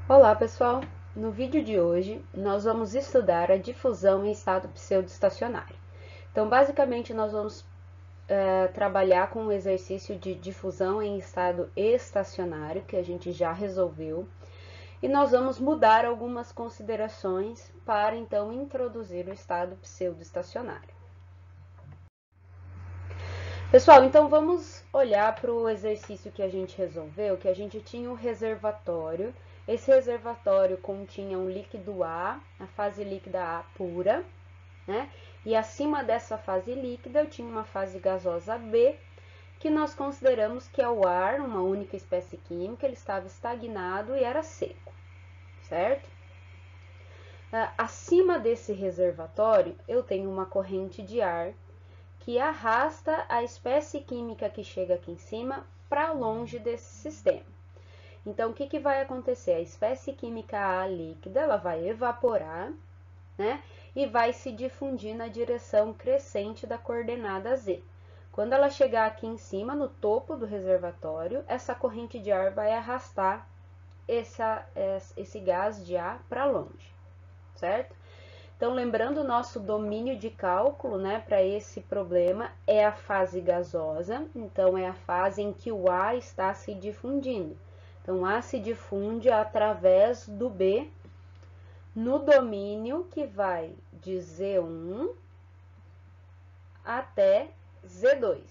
Olá, pessoal! No vídeo de hoje, nós vamos estudar a difusão em estado pseudoestacionário. Então, basicamente, nós vamos trabalhar com o exercício de difusão em estado estacionário, que a gente já resolveu, e nós vamos mudar algumas considerações para, então, introduzir o estado pseudoestacionário. Pessoal, então vamos olhar para o exercício que a gente resolveu, que a gente tinha um reservatório. Esse reservatório continha um líquido A, a fase líquida A pura, né? E acima dessa fase líquida eu tinha uma fase gasosa B, que nós consideramos que é o ar, uma única espécie química, ele estava estagnado e era seco, certo? Acima desse reservatório eu tenho uma corrente de ar que arrasta a espécie química que chega aqui em cima para longe desse sistema. Então, o que vai acontecer? A espécie química A líquida, ela vai evaporar, né? E vai se difundir na direção crescente da coordenada Z. Quando ela chegar aqui em cima, no topo do reservatório, essa corrente de ar vai arrastar esse gás de A para longe, certo? Então, lembrando, o nosso domínio de cálculo, né, para esse problema é a fase gasosa, então é a fase em que o A está se difundindo. Então, A se difunde através do B no domínio que vai de Z1 até Z2,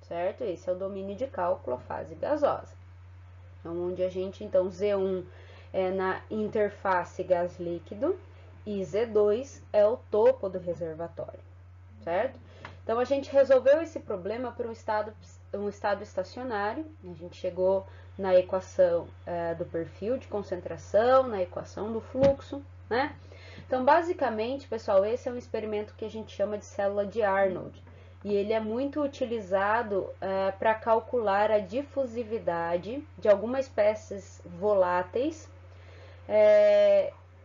certo? Esse é o domínio de cálculo, a fase gasosa. Então, onde a gente, então, Z1 é na interface gás líquido, e Z2 é o topo do reservatório, certo? Então, a gente resolveu esse problema para um estado estacionário, a gente chegou na equação do perfil de concentração, na equação do fluxo, né? Então, basicamente, pessoal, esse é um experimento que a gente chama de célula de Arnold, e ele é muito utilizado para calcular a difusividade de algumas espécies voláteis,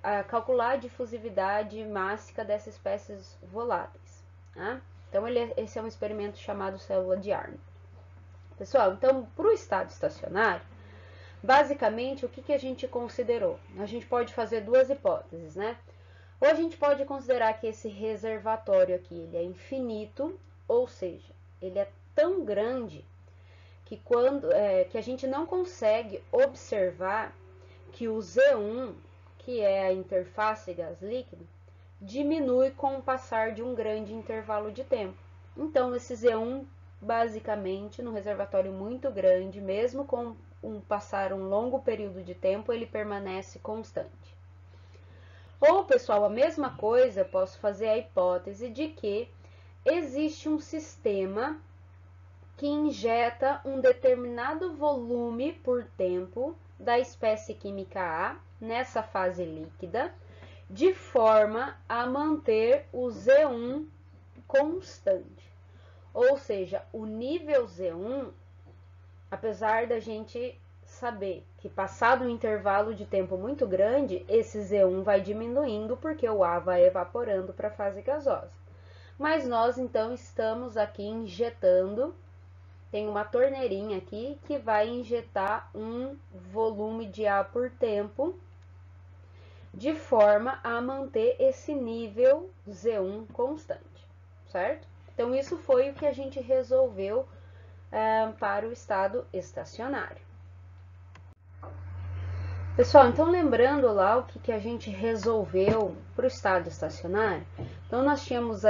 a calcular a difusividade mássica dessas espécies voláteis. Tá? Então, esse é um experimento chamado célula de Arnold. Pessoal, então, para o estado estacionário, basicamente, o que a gente considerou? A gente pode fazer duas hipóteses, né? Ou a gente pode considerar que esse reservatório aqui ele é infinito, ou seja, ele é tão grande que, que a gente não consegue observar que o Z1, que é a interface gás líquido, diminui com o passar de um grande intervalo de tempo. Então, esse Z1, basicamente, no reservatório muito grande, mesmo com passar um longo período de tempo, ele permanece constante. Ou, pessoal, a mesma coisa, eu posso fazer a hipótese de que existe um sistema que injeta um determinado volume por tempo da espécie química A nessa fase líquida, de forma a manter o Z1 constante. Ou seja, o nível Z1, apesar da gente saber que passado um intervalo de tempo muito grande, esse Z1 vai diminuindo porque o A vai evaporando para a fase gasosa. Mas nós então estamos aqui injetando, tem uma torneirinha aqui que vai injetar um volume de A por tempo, de forma a manter esse nível Z1 constante, certo? Então, isso foi o que a gente resolveu para o estado estacionário. Pessoal, então lembrando lá o que a gente resolveu para o estado estacionário, então nós tínhamos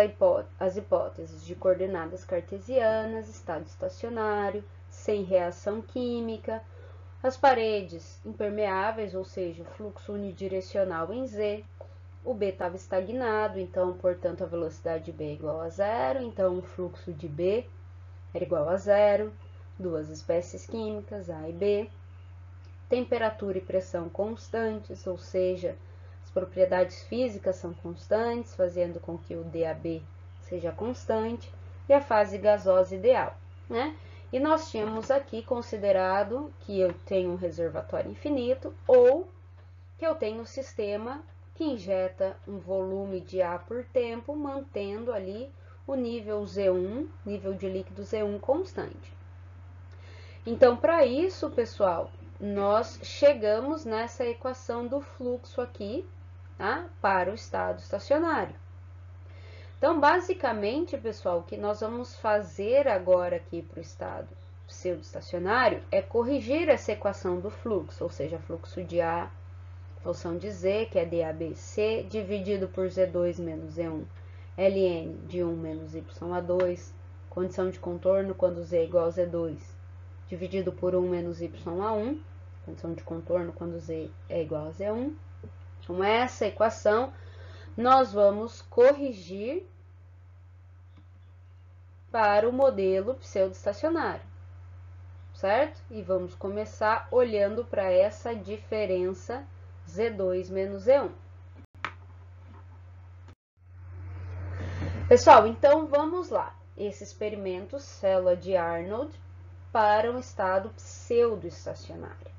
as hipóteses de coordenadas cartesianas, estado estacionário, sem reação química, as paredes impermeáveis, ou seja, o fluxo unidirecional em Z, o B estava estagnado, então, portanto, a velocidade de B é igual a zero, então o fluxo de B era igual a zero, duas espécies químicas, A e B, temperatura e pressão constantes, ou seja, as propriedades físicas são constantes, fazendo com que o DAB seja constante, e a fase gasosa ideal, né? E nós tínhamos aqui considerado que eu tenho um reservatório infinito ou que eu tenho um sistema que injeta um volume de A por tempo, mantendo ali o nível Z1, nível de líquido Z1 constante. Então, para isso, pessoal, nós chegamos nessa equação do fluxo aqui, tá? Para o estado estacionário. Então, basicamente, pessoal, o que nós vamos fazer agora aqui para o estado pseudoestacionário é corrigir essa equação do fluxo, ou seja, fluxo de A, função de Z, que é dABC, dividido por Z2 menos Z1, ln de 1 menos y2, condição de contorno quando Z é igual a Z2, dividido por 1 menos y1, condição de contorno quando Z é igual a Z1. Com essa equação, nós vamos corrigir para o modelo pseudoestacionário, certo? E vamos começar olhando para essa diferença Z2 menos Z1. Pessoal, então vamos lá. Esse experimento, célula de Arnold, para um estado pseudoestacionário.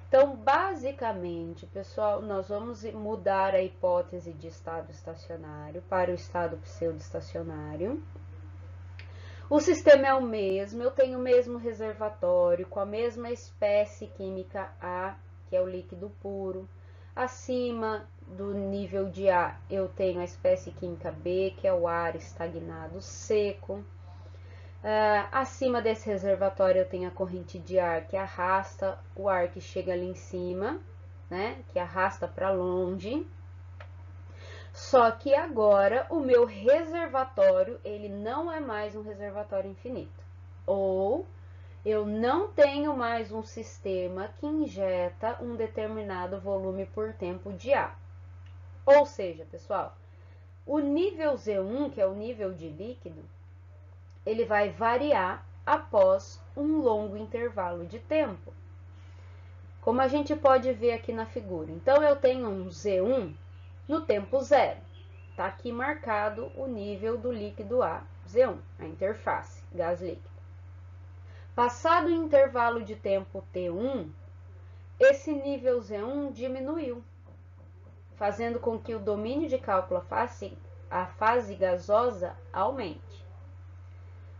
Então, basicamente, pessoal, nós vamos mudar a hipótese de estado estacionário para o estado pseudoestacionário. O sistema é o mesmo, eu tenho o mesmo reservatório, com a mesma espécie química A, que é o líquido puro. Acima do nível de A, eu tenho a espécie química B, que é o ar estagnado seco. Acima desse reservatório, eu tenho a corrente de ar que arrasta o ar que chega ali em cima, né? Que arrasta para longe. Só que agora o meu reservatório, ele não é mais um reservatório infinito. Ou eu não tenho mais um sistema que injeta um determinado volume por tempo de ar. Ou seja, pessoal, o nível Z1, que é o nível de líquido, ele vai variar após um longo intervalo de tempo. Como a gente pode ver aqui na figura. Então, eu tenho um Z1 no tempo zero. Está aqui marcado o nível do líquido A, Z1, a interface, gás líquido. Passado o intervalo de tempo T1, esse nível Z1 diminuiu, fazendo com que o domínio de cálculo a fase gasosa aumente.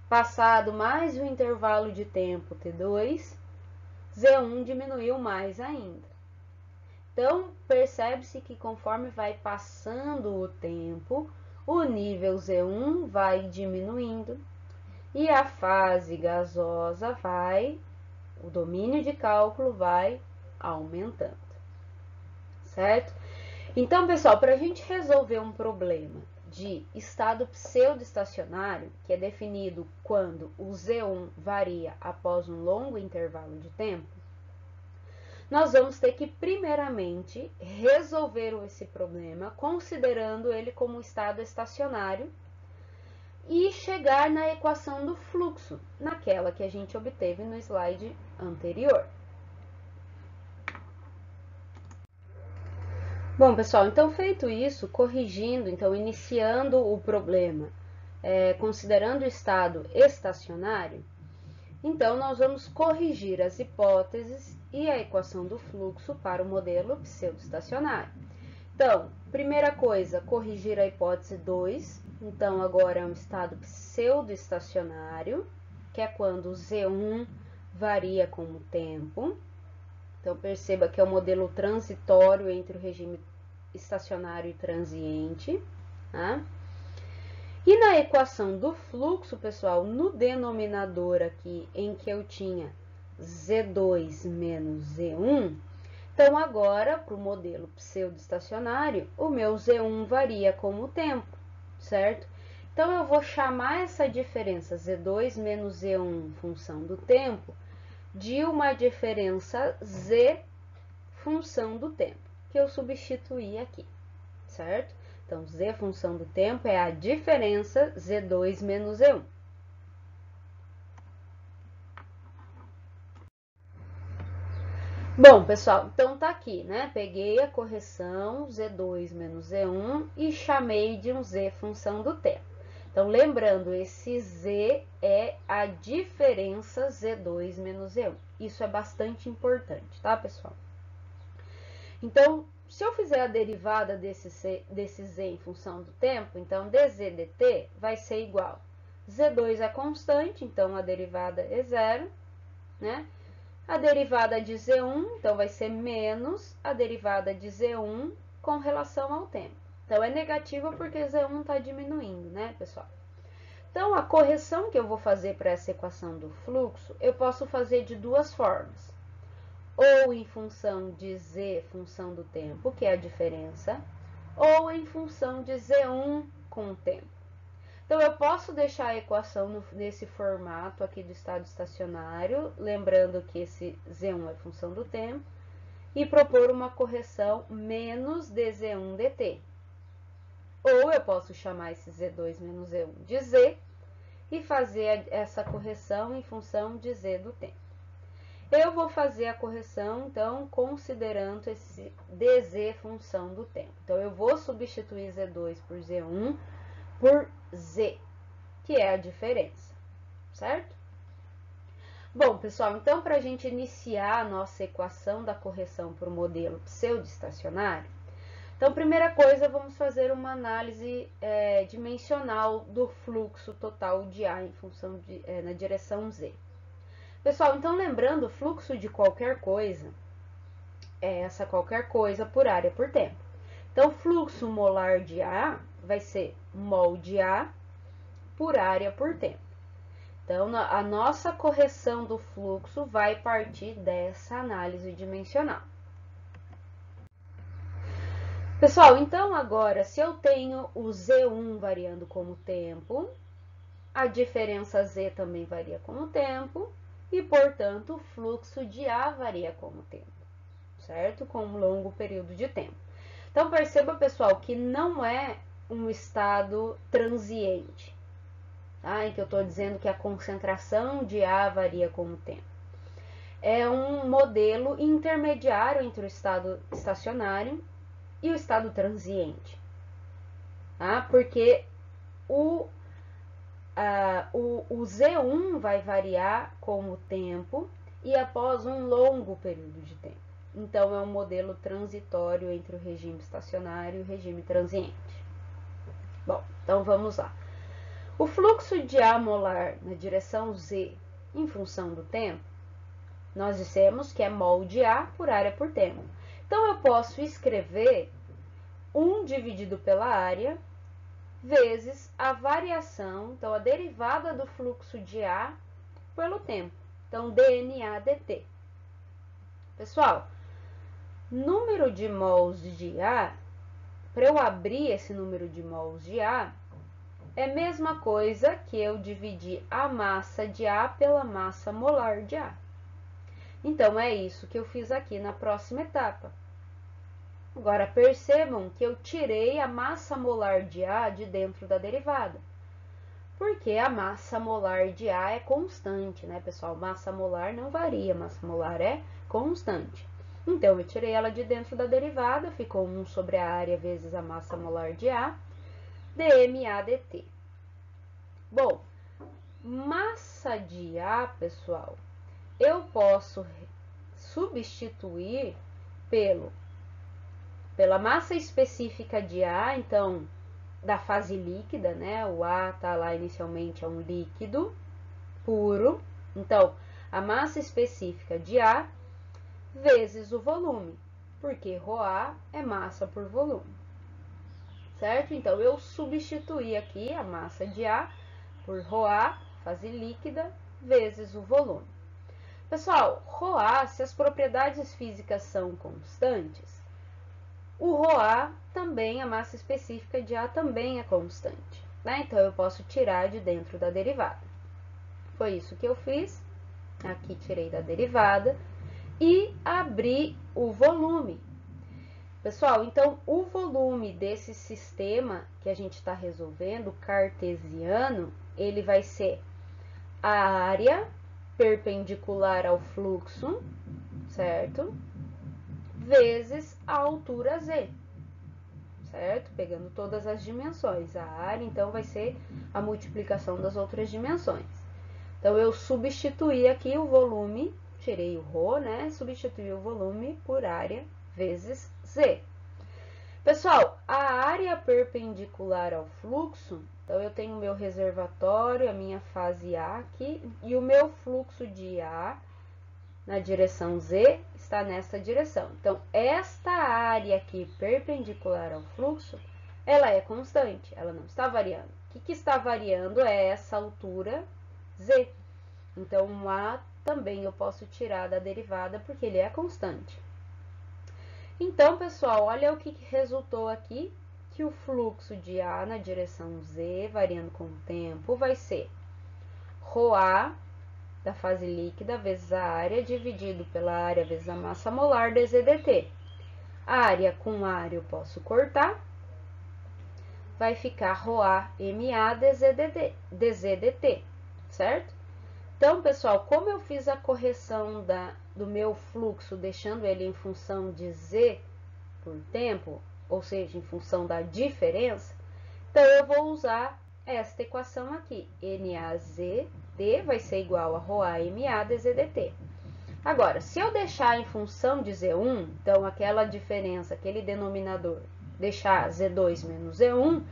Passado mais o intervalo de tempo T2, Z1 diminuiu mais ainda. Então, percebe-se que conforme vai passando o tempo, o nível Z1 vai diminuindo e a fase gasosa o domínio de cálculo vai aumentando, certo? Então, pessoal, para a gente resolver um problema de estado pseudoestacionário, que é definido quando o Z1 varia após um longo intervalo de tempo, nós vamos ter que, primeiramente, resolver esse problema, considerando ele como estado estacionário, e chegar na equação do fluxo, naquela que a gente obteve no slide anterior. Bom, pessoal, então feito isso, corrigindo, então iniciando o problema, considerando o estado estacionário, então nós vamos corrigir as hipóteses e a equação do fluxo para o modelo pseudoestacionário. Então, primeira coisa, corrigir a hipótese 2, então agora é um estado pseudoestacionário, que é quando o Z1 varia com o tempo. Então, perceba que é o modelo transitório entre o regime estacionário e transiente, tá? E na equação do fluxo, pessoal, no denominador aqui, em que eu tinha Z2 menos Z1, então agora, para o modelo pseudoestacionário, o meu Z1 varia com o tempo, certo? Então, eu vou chamar essa diferença Z2 menos Z1 função do tempo de uma diferença Z função do tempo, que eu substituí aqui, certo? Então, Z função do tempo é a diferença Z2 menos Z1. Bom, pessoal, então tá aqui, né? Peguei a correção Z2 menos Z1 e chamei de um Z função do tempo. Então, lembrando, esse Z é a diferença Z2 menos Z1. Isso é bastante importante, tá, pessoal? Então, se eu fizer a derivada desse Z em função do tempo, então dz dt vai ser igual. Z2 é constante, então a derivada é zero, né? A derivada de Z1, então, vai ser menos a derivada de Z1 com relação ao tempo. Então, é negativa porque Z1 está diminuindo, né, pessoal? Então, a correção que eu vou fazer para essa equação do fluxo, eu posso fazer de duas formas. Ou em função de Z, função do tempo, que é a diferença, ou em função de Z1 com o tempo. Então, eu posso deixar a equação nesse formato aqui do estado estacionário, lembrando que esse Z1 é função do tempo, e propor uma correção menos dZ1 dt. Ou eu posso chamar esse Z2 menos Z1 de Z e fazer essa correção em função de Z do tempo. Eu vou fazer a correção, então, considerando esse dz função do tempo. Então, eu vou substituir Z2 por Z1 por Z, que é a diferença, certo? Bom, pessoal, então, para a gente iniciar a nossa equação da correção para o modelo pseudo-estacionário, então, primeira coisa, vamos fazer uma análise dimensional do fluxo total de A em função de, na direção Z. Pessoal, então, lembrando, o fluxo de qualquer coisa é essa qualquer coisa por área por tempo. Então, fluxo molar de A vai ser mol de A por área por tempo. Então, a nossa correção do fluxo vai partir dessa análise dimensional. Pessoal, então agora, se eu tenho o Z1 variando como tempo, a diferença Z também varia como tempo, e, portanto, o fluxo de A varia como tempo, certo? Com um longo período de tempo. Então, perceba, pessoal, que não é um estado transiente, tá? Em que eu estou dizendo que a concentração de A varia com o tempo. É um modelo intermediário entre o estado estacionário e o estado transiente, tá? Porque o Z1 vai variar com o tempo e após um longo período de tempo. Então, é um modelo transitório entre o regime estacionário e o regime transiente. Bom, então vamos lá. O fluxo de A molar na direção Z em função do tempo, nós dissemos que é mol de A por área por tempo. Então, eu posso escrever 1 dividido pela área vezes a variação, então a derivada do fluxo de A pelo tempo. Então, dNA dt. Pessoal, número de mols de A, para eu abrir esse número de mols de A, é a mesma coisa que eu dividir a massa de A pela massa molar de A. Então, é isso que eu fiz aqui na próxima etapa. Agora, percebam que eu tirei a massa molar de A de dentro da derivada. Porque a massa molar de A é constante, né, pessoal? Massa molar não varia, massa molar é constante. Então, eu tirei ela de dentro da derivada, ficou 1 sobre a área vezes a massa molar de A, dMA dt. Bom, massa de A, pessoal, eu posso substituir pela massa específica de A, então, da fase líquida, né? O A tá lá inicialmente é um líquido puro. Então, a massa específica de A vezes o volume, porque ρA é massa por volume, certo? Então, eu substituí aqui a massa de A por ρA, fase líquida, vezes o volume. Pessoal, ρA, se as propriedades físicas são constantes, o ρA também, a massa específica de A também é constante, né? Então, eu posso tirar de dentro da derivada. Foi isso que eu fiz. Aqui tirei da derivada e abri o volume. Pessoal, então, o volume desse sistema que a gente está resolvendo, cartesiano, ele vai ser a área perpendicular ao fluxo, certo? Vezes a altura z, certo? Pegando todas as dimensões. A área, então, vai ser a multiplicação das outras dimensões. Então, eu substituí aqui o volume, tirei o ρ, né? Substituí o volume por área vezes z. Pessoal, a área perpendicular ao fluxo, então, eu tenho o meu reservatório, a minha fase A aqui, e o meu fluxo de A, na direção Z está nesta direção. Então, esta área aqui perpendicular ao fluxo, ela é constante, ela não está variando. O que está variando é essa altura Z. Então, A também eu posso tirar da derivada porque ele é constante. Então, pessoal, olha o que resultou aqui, que o fluxo de A na direção Z, variando com o tempo, vai ser ρA da fase líquida vezes a área, dividido pela área vezes a massa molar dz dt. Área com área eu posso cortar, vai ficar ρA MA dz dt, certo? Então, pessoal, como eu fiz a correção do meu fluxo, deixando ele em função de z por tempo, ou seja, em função da diferença, então eu vou usar esta equação aqui, NaZd vai ser igual a ρA MA dz dt. Agora, se eu deixar em função de Z1, então aquela diferença, aquele denominador, deixar Z2 menos Z1,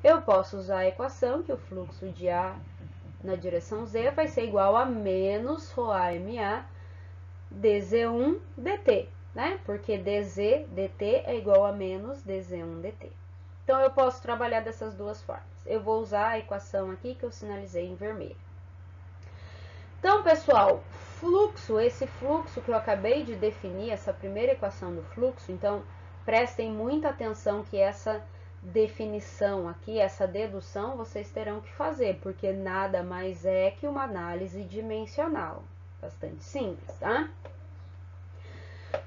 eu posso usar a equação que o fluxo de A na direção Z vai ser igual a menos ρA MA dz1 dt, né? Porque dz dt é igual a menos dz1 dt. Então, eu posso trabalhar dessas duas formas. Eu vou usar a equação aqui que eu sinalizei em vermelho. Então, pessoal, fluxo, esse fluxo que eu acabei de definir, essa primeira equação do fluxo, então, prestem muita atenção que essa definição aqui, essa dedução, vocês terão que fazer, porque nada mais é que uma análise dimensional. Bastante simples, tá?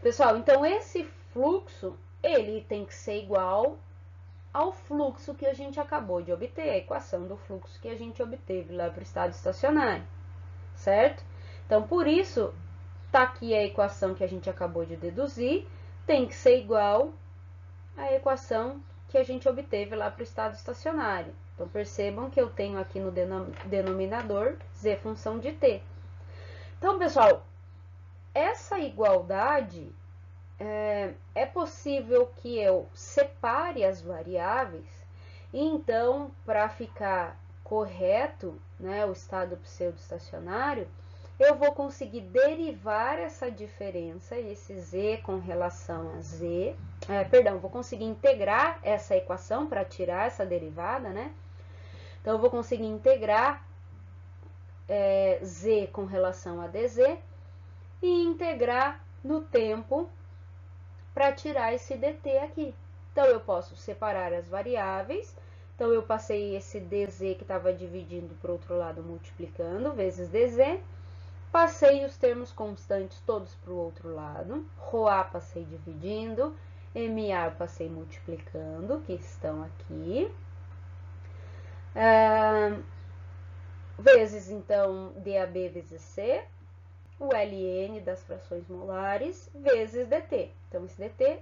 Pessoal, então esse fluxo, ele tem que ser igual ao fluxo que a gente acabou de obter, a equação do fluxo que a gente obteve lá para o estado estacionário, certo? Então, por isso, tá aqui a equação que a gente acabou de deduzir, tem que ser igual à equação que a gente obteve lá para o estado estacionário. Então, percebam que eu tenho aqui no denominador z função de t. Então, pessoal, essa igualdade é possível que eu separe as variáveis e então, para ficar correto, né, o estado pseudo-estacionário, eu vou conseguir derivar essa diferença, esse z com relação a z, vou conseguir integrar essa equação para tirar essa derivada, né? Então, eu vou conseguir integrar z com relação a dz e integrar no tempo para tirar esse dt aqui. Então, eu posso separar as variáveis. Então, eu passei esse dz que estava dividindo para o outro lado, multiplicando, vezes dz. Passei os termos constantes todos para o outro lado. ρA passei dividindo, MA passei multiplicando, que estão aqui. Vezes, então, DAB vezes C. O ln das frações molares vezes dt. Então, esse dt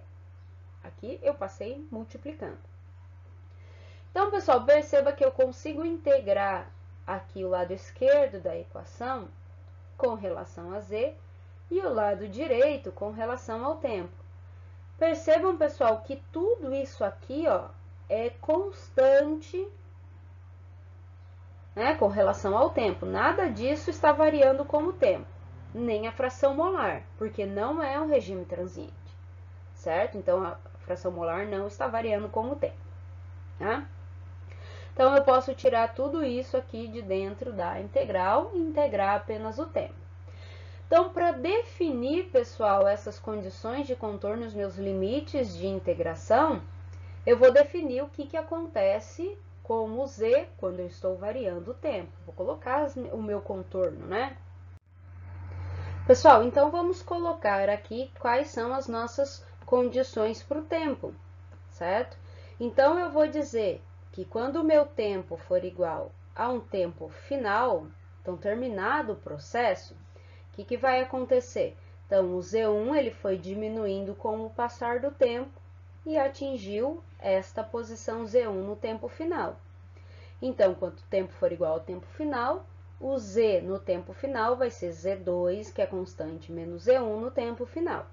aqui eu passei multiplicando. Então, pessoal, perceba que eu consigo integrar aqui o lado esquerdo da equação com relação a z e o lado direito com relação ao tempo. Percebam, pessoal, que tudo isso aqui, ó, é constante, né, com relação ao tempo. Nada disso está variando com o tempo, nem a fração molar, porque não é um regime transiente, certo? Então, a fração molar não está variando com o tempo, tá? Então, eu posso tirar tudo isso aqui de dentro da integral e integrar apenas o tempo. Então, para definir, pessoal, essas condições de contorno, os meus limites de integração, eu vou definir o que acontece com o z quando eu estou variando o tempo. Vou colocar o meu contorno, né? Pessoal, então vamos colocar aqui quais são as nossas condições para o tempo, certo? Então, eu vou dizer que quando o meu tempo for igual a um tempo final, então terminado o processo, o que vai acontecer? Então, o Z1 ele foi diminuindo com o passar do tempo e atingiu esta posição Z1 no tempo final. Então, quando o tempo for igual ao tempo final, o Z no tempo final vai ser Z2, que é constante, menos Z1 no tempo final.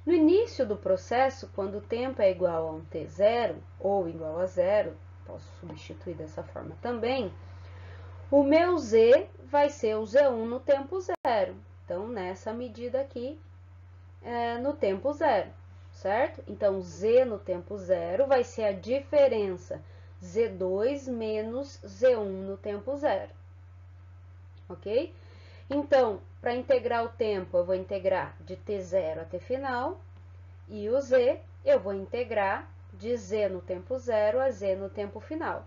No início do processo, quando o tempo é igual a um T0 ou igual a zero, posso substituir dessa forma também, o meu Z vai ser o Z1 no tempo zero. Então, nessa medida aqui, no tempo zero, certo? Então, Z no tempo zero vai ser a diferença Z2 menos Z1 no tempo zero, ok? Então, para integrar o tempo, eu vou integrar de T0 a T final, e o Z eu vou integrar de Z no tempo zero a Z no tempo final.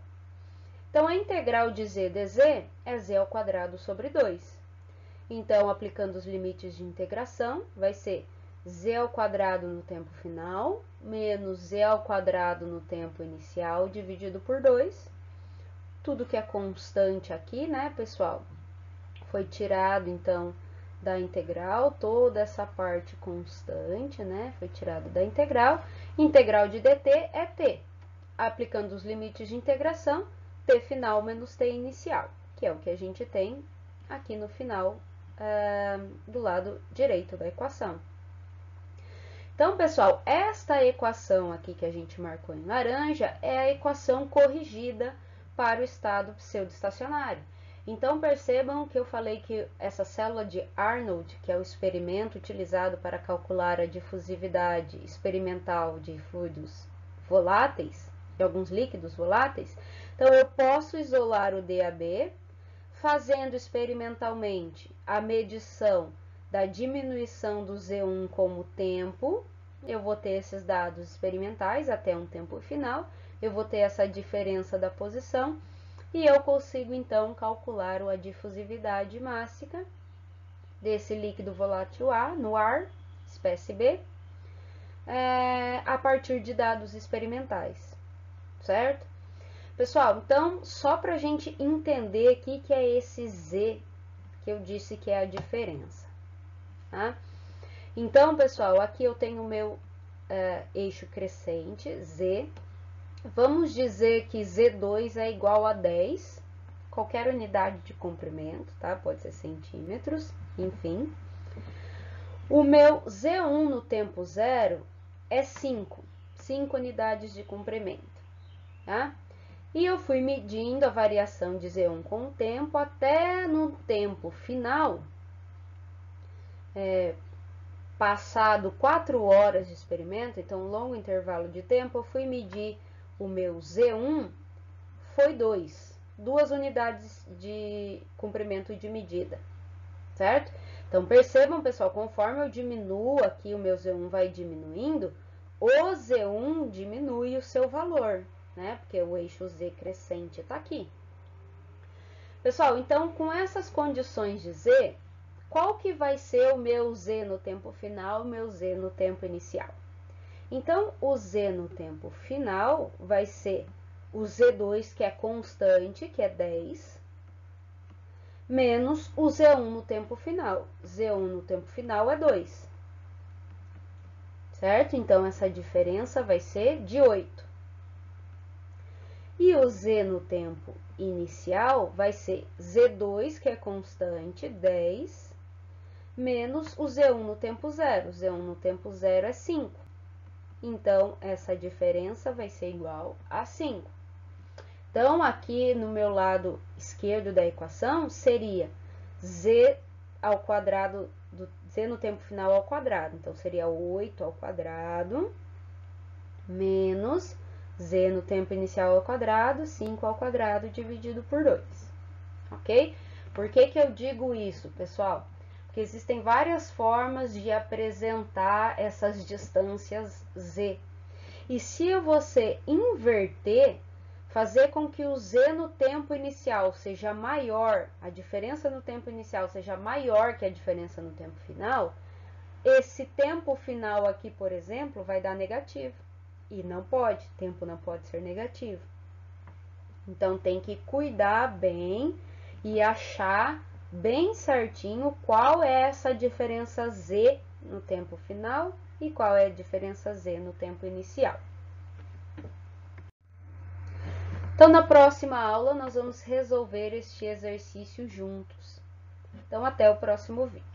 Então, a integral de Z dz é Z ao quadrado sobre 2. Então, aplicando os limites de integração, vai ser Z ao quadrado no tempo final, menos Z ao quadrado no tempo inicial, dividido por 2. Tudo que é constante aqui, né, pessoal, foi tirado, então, da integral, toda essa parte constante, né, foi tirado da integral. Integral de dt é t. Aplicando os limites de integração, t final menos t inicial, que é o que a gente tem aqui no final, do lado direito da equação. Então, pessoal, esta equação aqui que a gente marcou em laranja é a equação corrigida para o estado pseudoestacionário. Então, percebam que eu falei que essa célula de Arnold, que é o experimento utilizado para calcular a difusividade experimental de fluidos voláteis, de alguns líquidos voláteis, então eu posso isolar o DAB, fazendo experimentalmente a medição da diminuição do Z1 como tempo. Eu vou ter esses dados experimentais até um tempo final, eu vou ter essa diferença da posição, e eu consigo, então, calcular a difusividade mássica desse líquido volátil A no ar, espécie B, a partir de dados experimentais, certo? Pessoal, então, só para a gente entender aqui que é esse Z que eu disse que é a diferença, tá? Então, pessoal, aqui eu tenho o meu eixo crescente, Z. Vamos dizer que Z2 é igual a 10, qualquer unidade de comprimento, tá? Pode ser centímetros, enfim. O meu Z1 no tempo zero é 5 unidades de comprimento, tá? E eu fui medindo a variação de Z1 com o tempo até no tempo final, passado 4 horas de experimento, então um longo intervalo de tempo, eu fui medir o meu Z1, foi 2 unidades de comprimento de medida, certo? Então, percebam, pessoal, conforme eu diminuo aqui, o meu Z1 vai diminuindo, o Z1 diminui o seu valor, né? Porque o eixo Z crescente está aqui. Pessoal, então, com essas condições de Z, qual que vai ser o meu Z no tempo final, o meu Z no tempo inicial? Então, o Z no tempo final vai ser o Z2, que é constante, que é 10, menos o Z1 no tempo final. Z1 no tempo final é 2. Certo? Então, essa diferença vai ser de 8. E o Z no tempo inicial vai ser Z2, que é constante, 10, menos o Z1 no tempo zero. Z1 no tempo zero é 5. Então, essa diferença vai ser igual a 5. Então, aqui no meu lado esquerdo da equação, seria Z ao quadrado, Z no tempo final ao quadrado. Então, seria 8 ao quadrado, menos Z no tempo inicial ao quadrado, 5 ao quadrado, dividido por 2. Ok? Por que que eu digo isso, pessoal? Porque existem várias formas de apresentar essas distâncias Z. E se você inverter, fazer com que o Z no tempo inicial seja maior, a diferença no tempo inicial seja maior que a diferença no tempo final, esse tempo final aqui, por exemplo, vai dar negativo. E não pode, tempo não pode ser negativo. Então, tem que cuidar bem e achar bem certinho qual é essa diferença Z no tempo final e qual é a diferença Z no tempo inicial. Então, na próxima aula, nós vamos resolver este exercício juntos. Então, até o próximo vídeo.